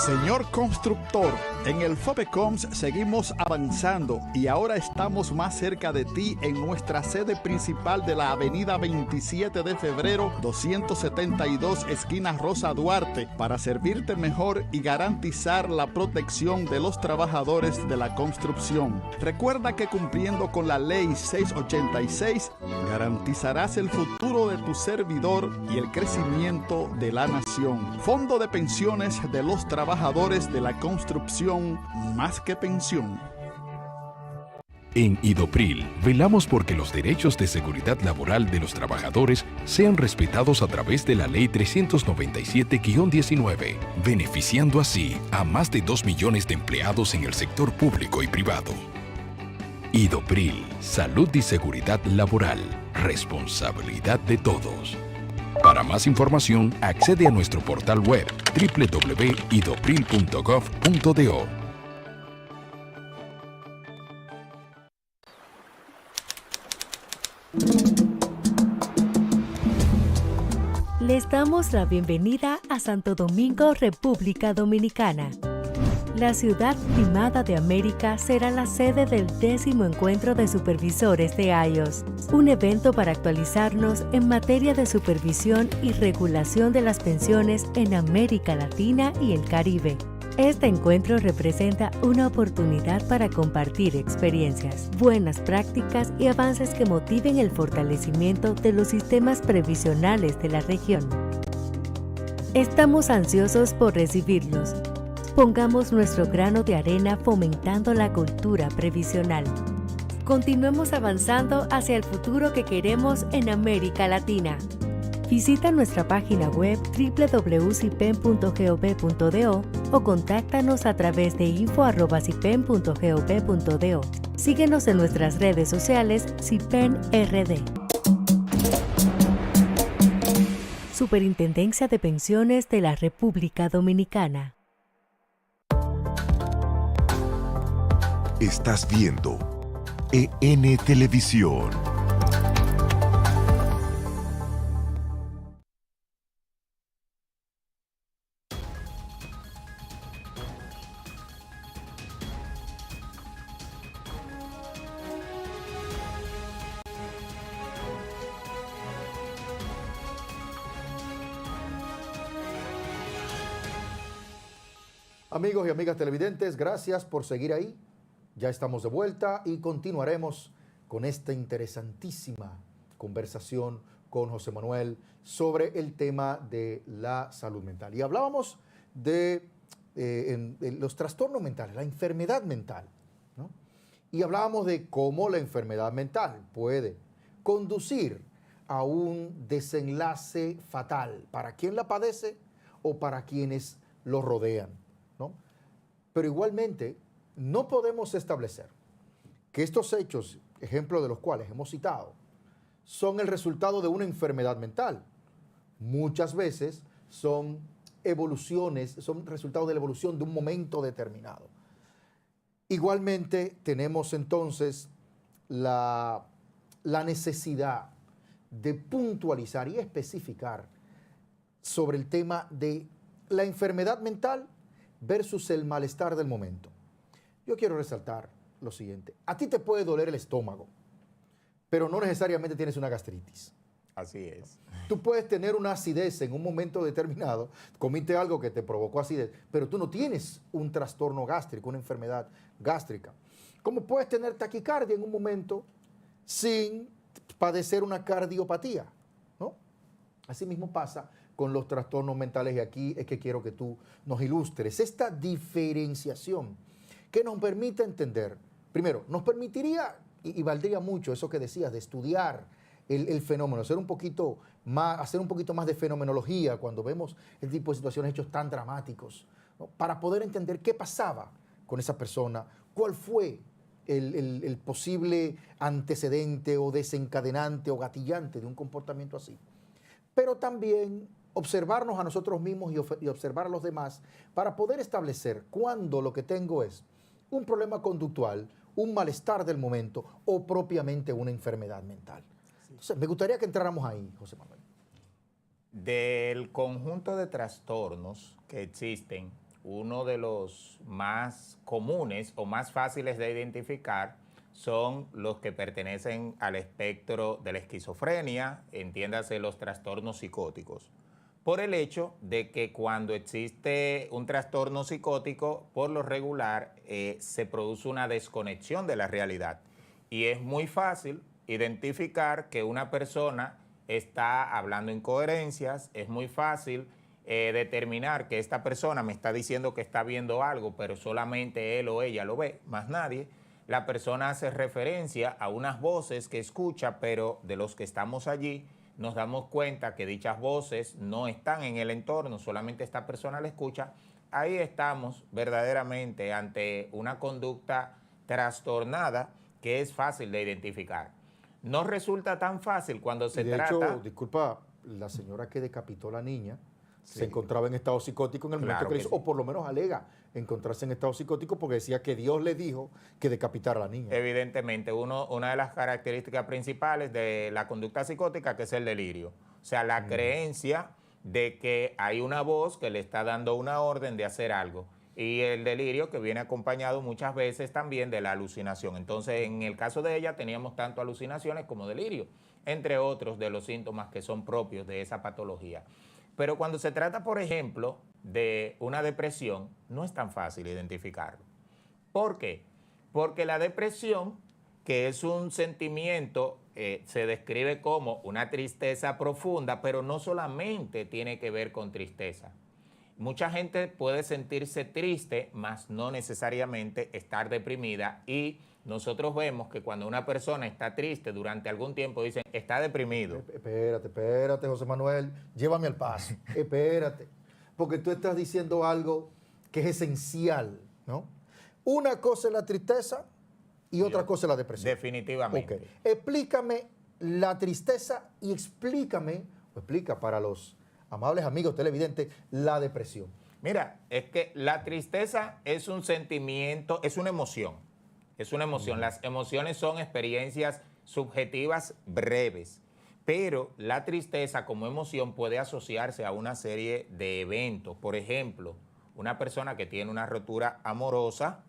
Señor constructor, en el FOPECOMS seguimos avanzando y ahora estamos más cerca de ti en nuestra sede principal de la avenida 27 de febrero 272 esquina Rosa Duarte para servirte mejor y garantizar la protección de los trabajadores de la construcción. Recuerda que cumpliendo con la ley 686 garantizarás el futuro de tu servidor y el crecimiento de la nación. Fondo de pensiones de los trabajadores de la construcción, más que pensión. En Idopril, velamos porque los derechos de seguridad laboral de los trabajadores sean respetados a través de la Ley 397-19, beneficiando así a más de 2 millones de empleados en el sector público y privado. Idopril, salud y seguridad laboral, responsabilidad de todos. Para más información, accede a nuestro portal web www.idopril.gov.do. Les damos la bienvenida a Santo Domingo, República Dominicana. La ciudad primada de América será la sede del 10º Encuentro de Supervisores de IOS, un evento para actualizarnos en materia de supervisión y regulación de las pensiones en América Latina y el Caribe. Este encuentro representa una oportunidad para compartir experiencias, buenas prácticas y avances que motiven el fortalecimiento de los sistemas previsionales de la región. Estamos ansiosos por recibirlos. Pongamos nuestro grano de arena fomentando la cultura previsional. Continuemos avanzando hacia el futuro que queremos en América Latina. Visita nuestra página web www.cipen.gov.do o contáctanos a través de info@cipen.gov.do. Síguenos en nuestras redes sociales Cipen RD. Superintendencia de Pensiones de la República Dominicana. Estás viendo EN Televisión. Amigos y amigas televidentes, gracias por seguir ahí. Ya estamos de vuelta y continuaremos con esta interesantísima conversación con José Manuel sobre el tema de la salud mental. Y hablábamos de los trastornos mentales, la enfermedad mental, ¿no? Y hablábamos de cómo la enfermedad mental puede conducir a un desenlace fatal para quien la padece o para quienes lo rodean, ¿no? Pero igualmente, no podemos establecer que estos hechos, ejemplo de los cuales hemos citado, son el resultado de una enfermedad mental. Muchas veces son evoluciones, son resultado de la evolución de un momento determinado. Igualmente tenemos entonces la necesidad de puntualizar y especificar sobre el tema de la enfermedad mental versus el malestar del momento. Yo quiero resaltar lo siguiente. A ti te puede doler el estómago, pero no necesariamente tienes una gastritis. Así es. Tú puedes tener una acidez en un momento determinado, comiste algo que te provocó acidez, pero tú no tienes un trastorno gástrico, una enfermedad gástrica. ¿Cómo puedes tener taquicardia en un momento sin padecer una cardiopatía? ¿No? Así mismo pasa con los trastornos mentales, y aquí es que quiero que tú nos ilustres esta diferenciación que nos permite entender. Primero, nos permitiría, y valdría mucho eso que decías, de estudiar el fenómeno, hacer un poquito más de fenomenología cuando vemos este tipo de situaciones, hechos tan dramáticos, ¿no? Para poder entender qué pasaba con esa persona, cuál fue el posible antecedente o desencadenante o gatillante de un comportamiento así. Pero también observarnos a nosotros mismos y observar a los demás para poder establecer cuándo lo que tengo es un problema conductual, un malestar del momento o propiamente una enfermedad mental. Entonces, me gustaría que entráramos ahí, José Manuel. Del conjunto de trastornos que existen, uno de los más comunes o más fáciles de identificar son los que pertenecen al espectro de la esquizofrenia, entiéndase los trastornos psicóticos, por el hecho de que cuando existe un trastorno psicótico, por lo regular se produce una desconexión de la realidad y es muy fácil identificar que una persona está hablando incoherencias, es muy fácil determinar que esta persona me está diciendo que está viendo algo, pero solamente él o ella lo ve, más nadie. La persona hace referencia a unas voces que escucha, pero de los que estamos allí nos damos cuenta que dichas voces no están en el entorno, solamente esta persona la escucha. Ahí estamos verdaderamente ante una conducta trastornada que es fácil de identificar. No resulta tan fácil cuando se trata... De hecho, disculpa, la señora que decapitó a la niña se encontraba en estado psicótico en el momento que le hizo, o por lo menos alega encontrarse en estado psicótico porque decía que Dios le dijo que decapitara a la niña. Evidentemente, una de las características principales de la conducta psicótica que es el delirio. O sea, la creencia de que hay una voz que le está dando una orden de hacer algo. Y el delirio que viene acompañado muchas veces también de la alucinación. Entonces, en el caso de ella teníamos tanto alucinaciones como delirio, entre otros de los síntomas que son propios de esa patología. Pero cuando se trata, por ejemplo, de una depresión, no es tan fácil identificarlo. ¿Por qué? Porque la depresión, que es un sentimiento, se describe como una tristeza profunda, pero no solamente tiene que ver con tristeza. Mucha gente puede sentirse triste, mas no necesariamente estar deprimida, y nosotros vemos que cuando una persona está triste durante algún tiempo dicen, está deprimido. Espérate, José Manuel, llévame al paso, espérate, porque tú estás diciendo algo que es esencial, ¿no? Una cosa es la tristeza y otra cosa es la depresión. Definitivamente. Okay. Explícame la tristeza y explica para los amables amigos televidentes, la depresión. Mira, es que la tristeza es un sentimiento, es una emoción. Es una emoción. Las emociones son experiencias subjetivas breves, pero la tristeza como emoción puede asociarse a una serie de eventos. Por ejemplo, una persona que tiene una ruptura amorosa,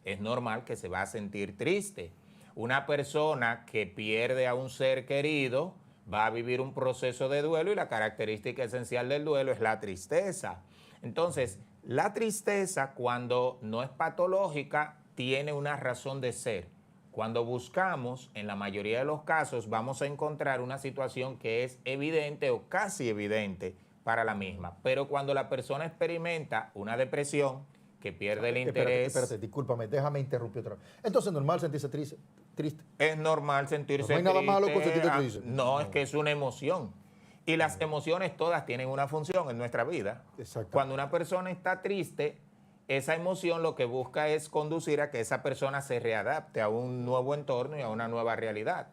es normal que se va a sentir triste. Una persona que pierde a un ser querido va a vivir un proceso de duelo y la característica esencial del duelo es la tristeza. Entonces, la tristeza, cuando no es patológica, tiene una razón de ser. Cuando buscamos, en la mayoría de los casos, vamos a encontrar una situación que es evidente o casi evidente para la misma. Pero cuando la persona experimenta una depresión, que pierde el interés... Espérate, discúlpame, déjame interrumpir otra vez. Entonces, ¿es normal sentirse triste? Es normal sentirse triste. No hay nada malo con sentirse triste. No, es que es una emoción. Y las emociones todas tienen una función en nuestra vida. Cuando una persona está triste, esa emoción lo que busca es conducir a que esa persona se readapte a un nuevo entorno y a una nueva realidad.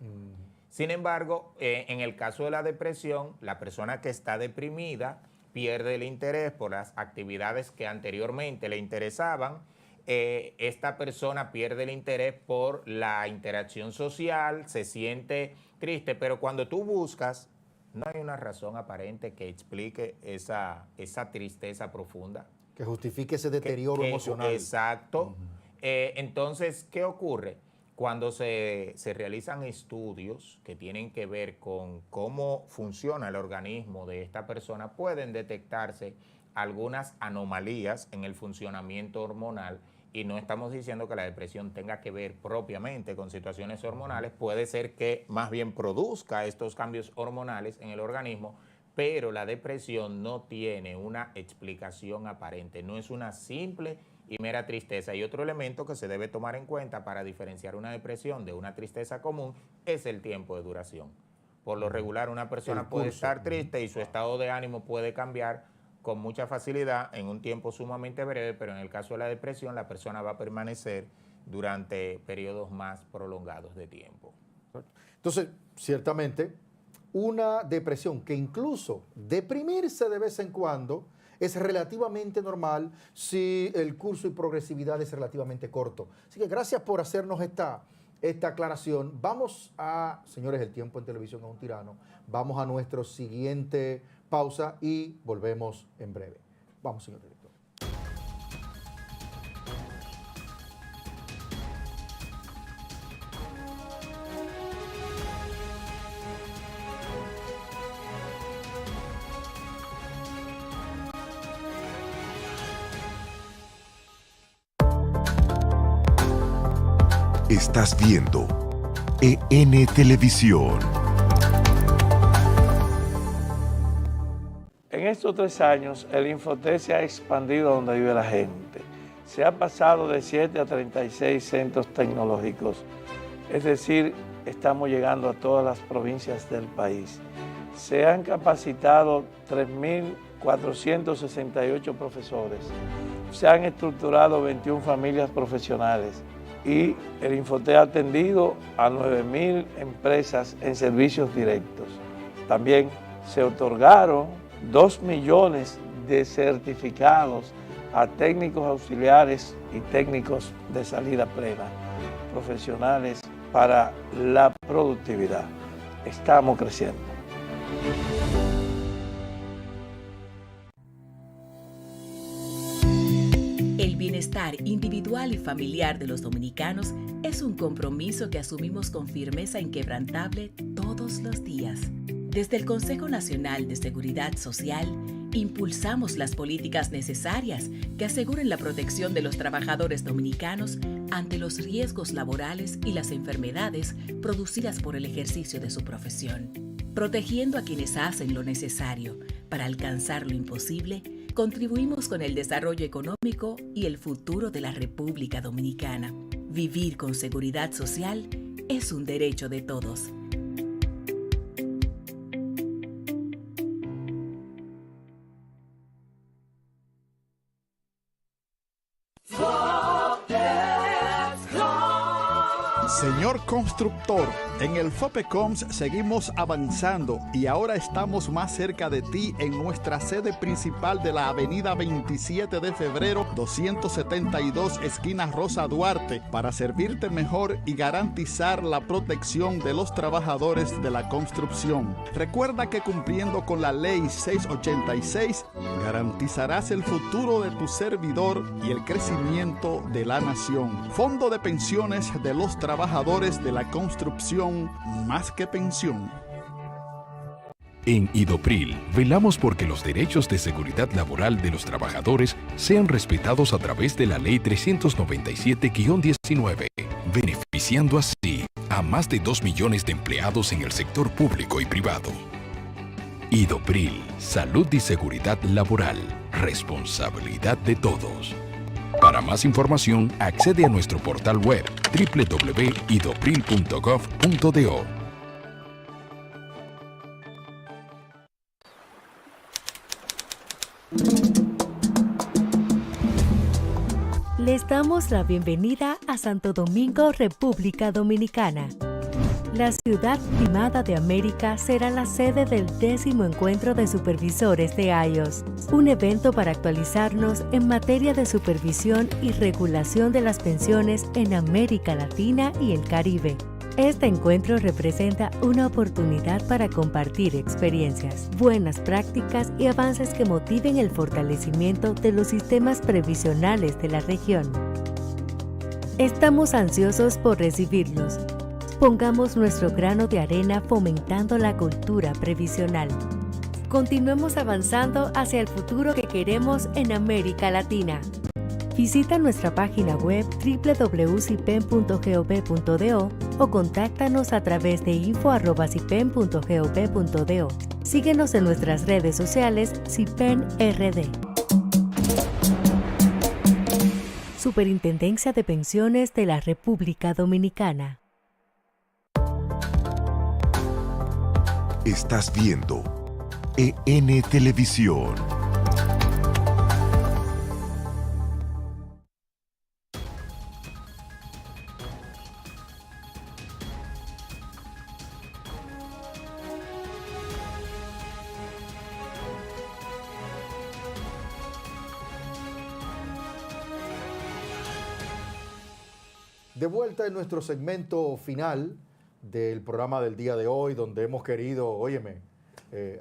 Sin embargo, en el caso de la depresión, la persona que está deprimida pierde el interés por las actividades que anteriormente le interesaban, esta persona pierde el interés por la interacción social, se siente triste, pero cuando tú buscas, no hay una razón aparente que explique esa tristeza profunda. Que justifique ese deterioro emocional. Exacto. Entonces, ¿qué ocurre? Cuando se realizan estudios que tienen que ver con cómo funciona el organismo de esta persona, pueden detectarse algunas anomalías en el funcionamiento hormonal, y no estamos diciendo que la depresión tenga que ver propiamente con situaciones hormonales, puede ser que más bien produzca estos cambios hormonales en el organismo, pero la depresión no tiene una explicación aparente, no es una simple y mera tristeza. Y otro elemento que se debe tomar en cuenta para diferenciar una depresión de una tristeza común es el tiempo de duración. Por lo regular, una persona puede estar triste y su estado de ánimo puede cambiar con mucha facilidad en un tiempo sumamente breve, pero en el caso de la depresión, la persona va a permanecer durante periodos más prolongados de tiempo. Entonces, ciertamente, una depresión que incluso deprimirse de vez en cuando es relativamente normal si el curso y progresividad es relativamente corto. Así que gracias por hacernos esta aclaración. Vamos a, señores, el tiempo en televisión es un tirano. Vamos a nuestro siguiente pausa y volvemos en breve. Vamos, señor director. Estás viendo EN Televisión. En estos 3 años, el Infoté se ha expandido a donde vive la gente. Se ha pasado de 7 a 36 centros tecnológicos. Es decir, estamos llegando a todas las provincias del país. Se han capacitado 3.468 profesores. Se han estructurado 21 familias profesionales. Y el Infoté ha atendido a 9.000 empresas en servicios directos. También se otorgaron 2 millones de certificados a técnicos auxiliares y técnicos de salida plena, profesionales para la productividad. Estamos creciendo. El bienestar individual y familiar de los dominicanos es un compromiso que asumimos con firmeza inquebrantable todos los días. Desde el Consejo Nacional de Seguridad Social, impulsamos las políticas necesarias que aseguren la protección de los trabajadores dominicanos ante los riesgos laborales y las enfermedades producidas por el ejercicio de su profesión. Protegiendo a quienes hacen lo necesario para alcanzar lo imposible, contribuimos con el desarrollo económico y el futuro de la República Dominicana. Vivir con seguridad social es un derecho de todos. Señor constructor, en el FOPECOMS seguimos avanzando y ahora estamos más cerca de ti en nuestra sede principal de la avenida 27 de febrero 272 esquina Rosa Duarte para servirte mejor y garantizar la protección de los trabajadores de la construcción. Recuerda que cumpliendo con la ley 686 garantizarás el futuro de tu servidor y el crecimiento de la nación. Fondo de pensiones de los trabajadores de la construcción, más que pensión. En Idopril, velamos porque los derechos de seguridad laboral de los trabajadores sean respetados a través de la Ley 397-19, beneficiando así a más de 2 millones de empleados en el sector público y privado. Idopril, salud y seguridad laboral, responsabilidad de todos. Para más información, accede a nuestro portal web www.idopril.gov.do. Les damos la bienvenida a Santo Domingo, República Dominicana. La ciudad primada de América será la sede del 10º Encuentro de Supervisores de IOS, un evento para actualizarnos en materia de supervisión y regulación de las pensiones en América Latina y el Caribe. Este encuentro representa una oportunidad para compartir experiencias, buenas prácticas y avances que motiven el fortalecimiento de los sistemas previsionales de la región. Estamos ansiosos por recibirlos. Pongamos nuestro grano de arena fomentando la cultura previsional. Continuemos avanzando hacia el futuro que queremos en América Latina. Visita nuestra página web www.cipen.gov.do o contáctanos a través de info@cipen.gov.do. Síguenos en nuestras redes sociales Cipen RD. Superintendencia de Pensiones de la República Dominicana. Estás viendo EN Televisión. De vuelta en nuestro segmento final del programa del día de hoy, donde hemos querido,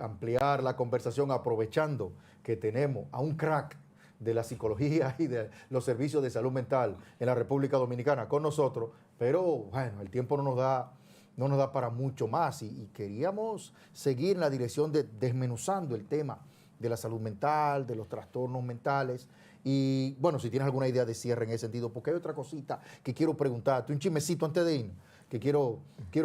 ampliar la conversación aprovechando que tenemos a un crack de la psicología y de los servicios de salud mental en la República Dominicana con nosotros, pero bueno, el tiempo no nos da para mucho más y queríamos seguir en la dirección de desmenuzando el tema de la salud mental, de los trastornos mentales. Y bueno, si tienes alguna idea de cierre en ese sentido, porque hay otra cosita que quiero preguntarte, un chismecito antes de irnos, que quiero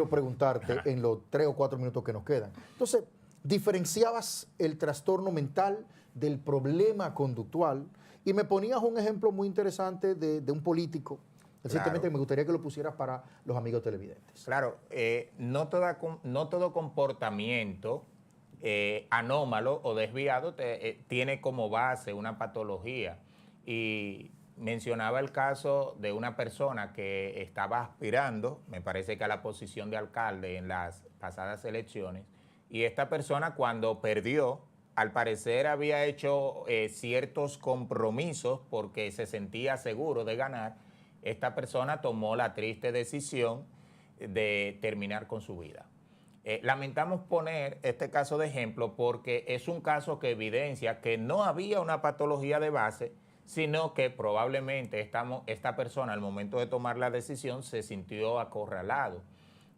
preguntarte en los 3 o 4 minutos que nos quedan. Entonces, diferenciabas el trastorno mental del problema conductual y me ponías un ejemplo muy interesante de un político. Recientemente me gustaría que lo pusieras para los amigos televidentes. Claro, no todo comportamiento anómalo o desviado tiene como base una patología. Y mencionaba el caso de una persona que estaba aspirando, me parece que a la posición de alcalde en las pasadas elecciones, y esta persona cuando perdió, al parecer había hecho ciertos compromisos porque se sentía seguro de ganar. Esta persona tomó la triste decisión de terminar con su vida. Lamentamos poner este caso de ejemplo porque es un caso que evidencia que no había una patología de base, sino que probablemente esta persona al momento de tomar la decisión se sintió acorralado.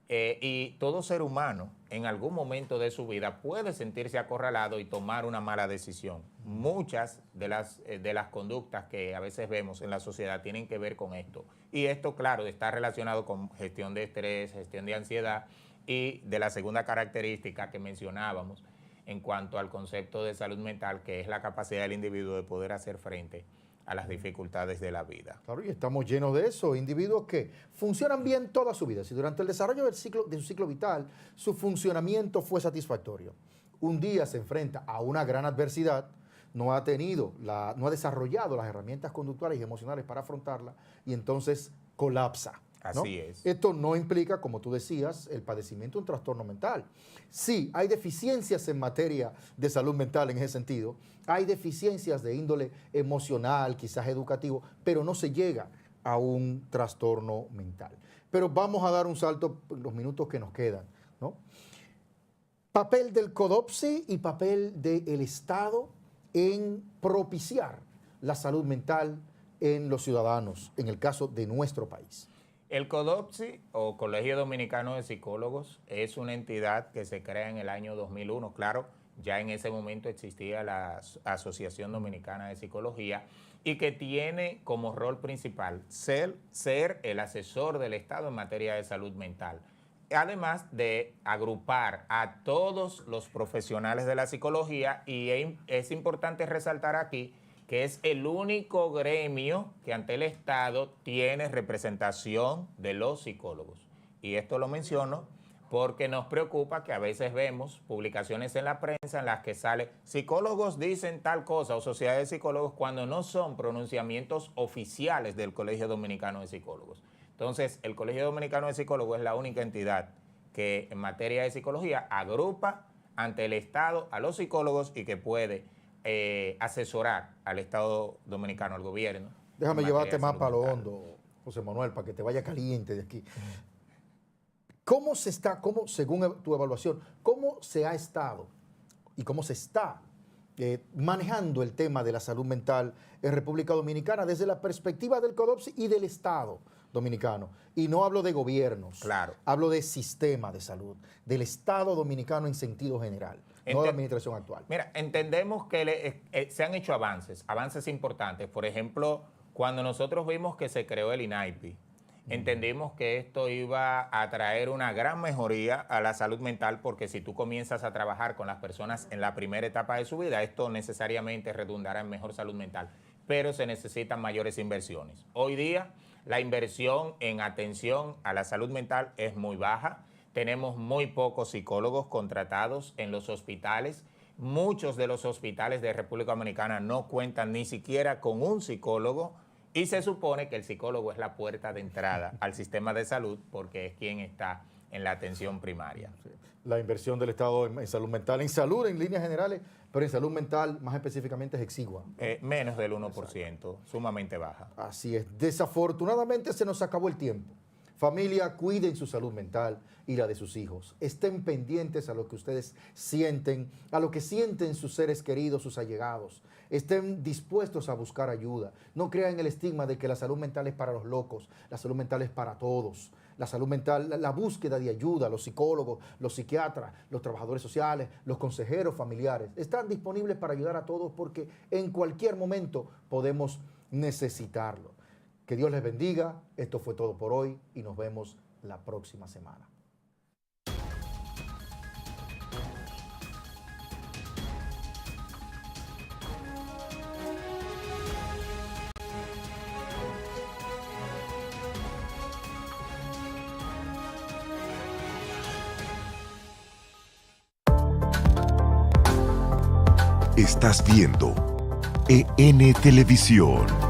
Y todo ser humano en algún momento de su vida puede sentirse acorralado y tomar una mala decisión. Muchas de las conductas que a veces vemos en la sociedad tienen que ver con esto. Y esto, claro, está relacionado con gestión de estrés, gestión de ansiedad y de la segunda característica que mencionábamos en cuanto al concepto de salud mental, que es la capacidad del individuo de poder hacer frente a las dificultades de la vida. Claro, y estamos llenos de eso, individuos que funcionan bien toda su vida. Si durante el desarrollo de su ciclo vital su funcionamiento fue satisfactorio, un día se enfrenta a una gran adversidad, no ha desarrollado las herramientas conductuales y emocionales para afrontarla y entonces colapsa, ¿no? Así es. Esto no implica, como tú decías, el padecimiento de un trastorno mental. Sí, hay deficiencias en materia de salud mental en ese sentido, hay deficiencias de índole emocional, quizás educativo, pero no se llega a un trastorno mental. Pero vamos a dar un salto en los minutos que nos quedan, ¿no? Papel del CODOPSI y papel del Estado en propiciar la salud mental en los ciudadanos, en el caso de nuestro país. El CODOPSI, o Colegio Dominicano de Psicólogos, es una entidad que se crea en el año 2001. Claro, ya en ese momento existía la Asociación Dominicana de Psicología y que tiene como rol principal ser el asesor del Estado en materia de salud mental. Además de agrupar a todos los profesionales de la psicología, y es importante resaltar aquí que es el único gremio que ante el Estado tiene representación de los psicólogos. Y esto lo menciono porque nos preocupa que a veces vemos publicaciones en la prensa en las que sale psicólogos dicen tal cosa o sociedades de psicólogos cuando no son pronunciamientos oficiales del Colegio Dominicano de Psicólogos. Entonces, el Colegio Dominicano de Psicólogos es la única entidad que en materia de psicología agrupa ante el Estado a los psicólogos y que puede asesorar al Estado dominicano, al gobierno. Déjame llevarte más para lo hondo, José Manuel, para que te vaya caliente de aquí. ¿Cómo se está, según tu evaluación, cómo se ha estado y cómo se está manejando el tema de la salud mental en República Dominicana desde la perspectiva del CODOPSI y del Estado dominicano? Y no hablo de gobiernos, claro, hablo de sistema de salud, del Estado dominicano en sentido general, no de la administración actual. Mira, entendemos que se han hecho avances importantes. Por ejemplo, cuando nosotros vimos que se creó el INAIPI, entendimos que esto iba a traer una gran mejoría a la salud mental, porque si tú comienzas a trabajar con las personas en la primera etapa de su vida, esto necesariamente redundará en mejor salud mental, pero se necesitan mayores inversiones. Hoy día, la inversión en atención a la salud mental es muy baja. Tenemos muy pocos psicólogos contratados en los hospitales. Muchos de los hospitales de República Dominicana no cuentan ni siquiera con un psicólogo, y se supone que el psicólogo es la puerta de entrada al sistema de salud porque es quien está en la atención primaria. Sí. La inversión del Estado en salud mental, en salud en líneas generales, pero en salud mental más específicamente es exigua. Menos del 1%, sumamente baja. Así es. Desafortunadamente se nos acabó el tiempo. Familia, cuiden su salud mental y la de sus hijos. Estén pendientes a lo que ustedes sienten, a lo que sienten sus seres queridos, sus allegados. Estén dispuestos a buscar ayuda. No crean el estigma de que la salud mental es para los locos. La salud mental es para todos. La salud mental, la búsqueda de ayuda, los psicólogos, los psiquiatras, los trabajadores sociales, los consejeros familiares, están disponibles para ayudar a todos porque en cualquier momento podemos necesitarlo. Que Dios les bendiga. Esto fue todo por hoy y nos vemos la próxima semana. Estás viendo EN Televisión.